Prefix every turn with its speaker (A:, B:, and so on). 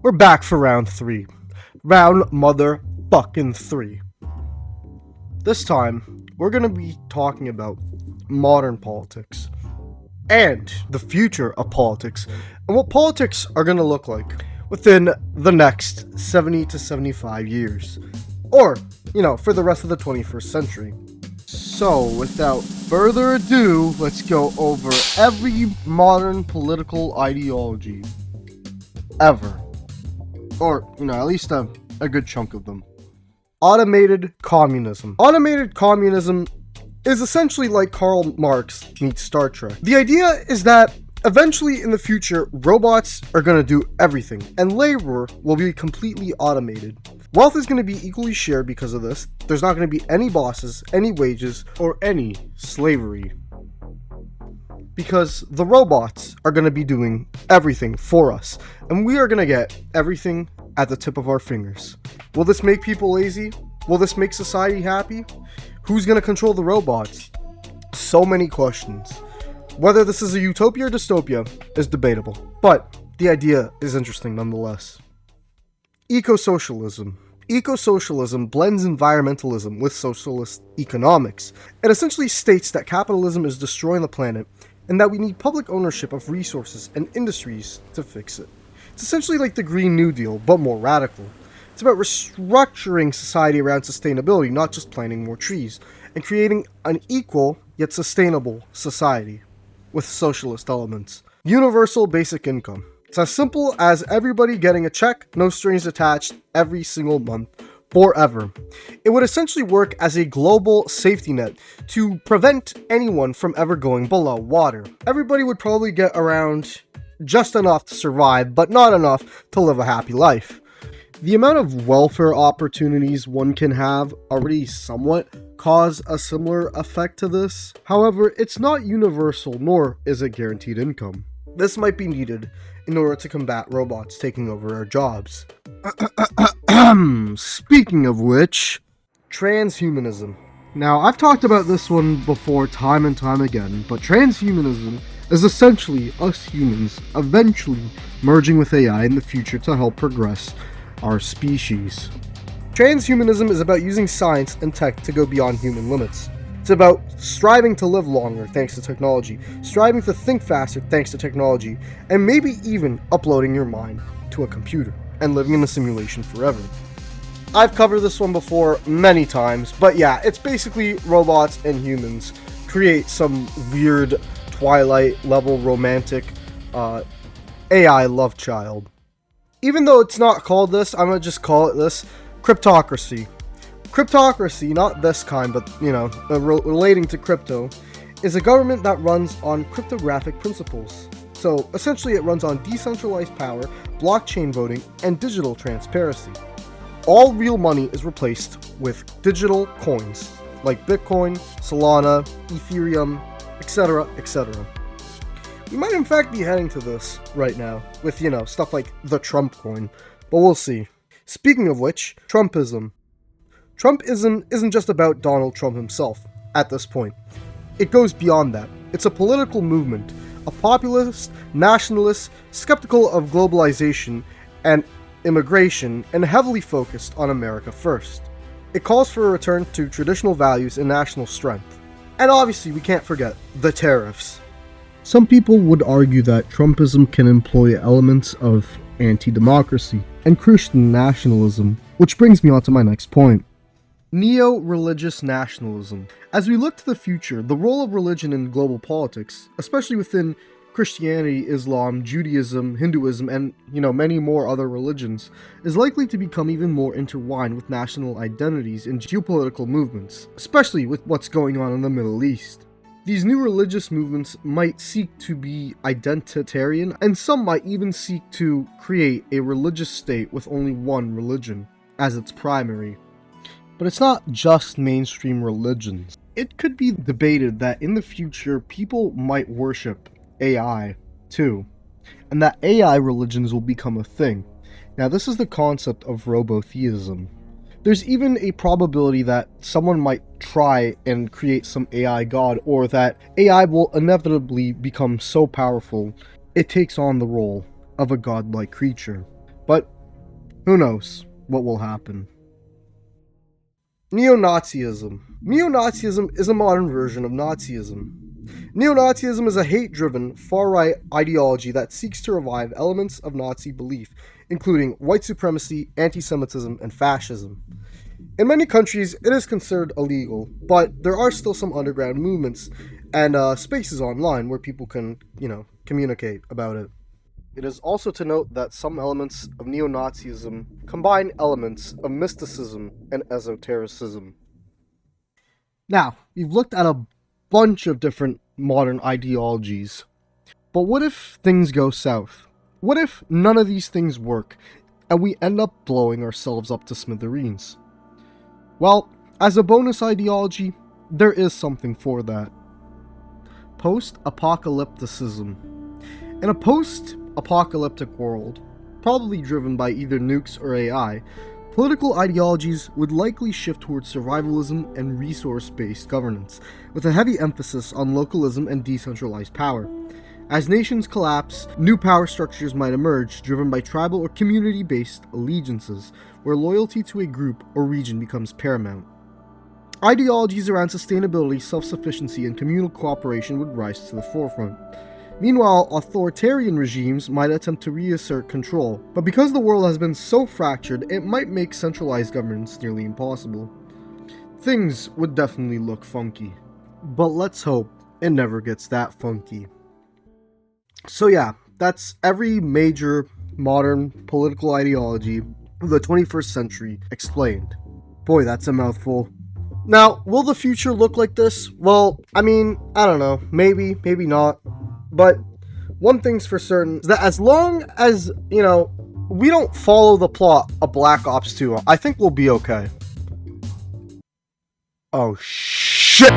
A: We're back for round 3. Round motherfucking 3. This time, we're gonna be talking about modern politics and the future of politics and what politics are gonna look like within the next 70 to 75 years. Or, for the rest of the 21st century. So, without further ado, let's go over every modern political ideology ever. Or, at least a good chunk of them. Automated communism. Automated communism is essentially like Karl Marx meets Star Trek. The idea is that eventually in the future, robots are going to do everything, and labor will be completely automated. Wealth is going to be equally shared because of this. There's not going to be any bosses, any wages, or any slavery. Because the robots are going to be doing everything for us, and we are going to get everything at the tip of our fingers. Will this make people lazy? Will this make society happy? Who's going to control the robots? So many questions. Whether this is a utopia or dystopia is debatable, but the idea is interesting nonetheless. Ecosocialism. Ecosocialism blends environmentalism with socialist economics. It essentially states that capitalism is destroying the planet and that we need public ownership of resources and industries to fix it. It's essentially like the Green New Deal, but more radical. It's about restructuring society around sustainability, not just planting more trees, and creating an equal yet sustainable society with socialist elements. Universal basic income. It's as simple as everybody getting a check, no strings attached, every single month, forever. It would essentially work as a global safety net to prevent anyone from ever going below water. Everybody would probably get around just enough to survive, but not enough to live a happy life. The amount of welfare opportunities one can have already somewhat cause a similar effect to this. However, it's not universal, nor is it guaranteed income. This might be needed in order to combat robots taking over our jobs. Speaking of which, transhumanism. Now, I've talked about this one before time and time again, but transhumanism is essentially us humans eventually merging with AI in the future to help progress our species. Transhumanism is about using science and tech to go beyond human limits. It's about striving to live longer thanks to technology, striving to think faster thanks to technology, and maybe even uploading your mind to a computer and living in a simulation forever. I've covered this one before many times, but yeah, it's basically robots and humans create some weird Twilight level romantic AI love child. Even though it's not called this, I'm gonna just call it this: cryptocracy. Cryptocracy, not this kind, but relating to crypto, is a government that runs on cryptographic principles. So essentially it runs on decentralized power, blockchain voting, and digital transparency. All real money is replaced with digital coins like Bitcoin, Solana, Ethereum, etc., etc. We might in fact be heading to this right now with, stuff like the Trump coin, but we'll see. Speaking of which, Trumpism. Trumpism isn't just about Donald Trump himself at this point. It goes beyond that. It's a political movement, a populist, nationalist, skeptical of globalization and immigration, and heavily focused on America first. It calls for a return to traditional values and national strength. And obviously we can't forget the tariffs. Some people would argue that Trumpism can employ elements of anti-democracy and Christian nationalism, which brings me on to my next point. NeoReligious Nationalism. As we look to the future, the role of religion in global politics, especially within Christianity, Islam, Judaism, Hinduism, and, many more other religions, is likely to become even more intertwined with national identities and geopolitical movements, especially with what's going on in the Middle East. These new religious movements might seek to be identitarian, and some might even seek to create a religious state with only one religion as its primary. But it's not just mainstream religions. It could be debated that in the future, people might worship AI too, and that AI religions will become a thing. Now, this is the concept of robotheism. There's even a probability that someone might try and create some AI god, or that AI will inevitably become so powerful it takes on the role of a godlike creature. But Who knows what will happen? Neo-Nazism. Neo-Nazism is a modern version of Nazism. Neo-Nazism is a hate-driven, far-right ideology that seeks to revive elements of Nazi belief, including white supremacy, anti-Semitism, and fascism. In many countries, it is considered illegal, but there are still some underground movements and spaces online where people can, communicate about it. It is also to note that some elements of neo-Nazism combine elements of mysticism and esotericism. Now, we've looked at a bunch of different modern ideologies, but what if things go south? What if none of these things work and we end up blowing ourselves up to smithereens? Well, as a bonus ideology, there is something for that. Post-apocalypticism. In a post-apocalyptic world, probably driven by either nukes or AI, political ideologies would likely shift towards survivalism and resource-based governance, with a heavy emphasis on localism and decentralized power. As nations collapse, new power structures might emerge, driven by tribal or community-based allegiances, where loyalty to a group or region becomes paramount. Ideologies around sustainability, self-sufficiency, and communal cooperation would rise to the forefront. Meanwhile, authoritarian regimes might attempt to reassert control, but because the world has been so fractured, it might make centralized governance nearly impossible. Things would definitely look funky. But let's hope it never gets that funky. So yeah, that's every major modern political ideology of the 21st century explained. Boy, that's a mouthful. Now, will the future look like this? Well, I don't know. Maybe not. But one thing's for certain is that as long as, we don't follow the plot of Black Ops 2, I think we'll be okay. Oh, shit!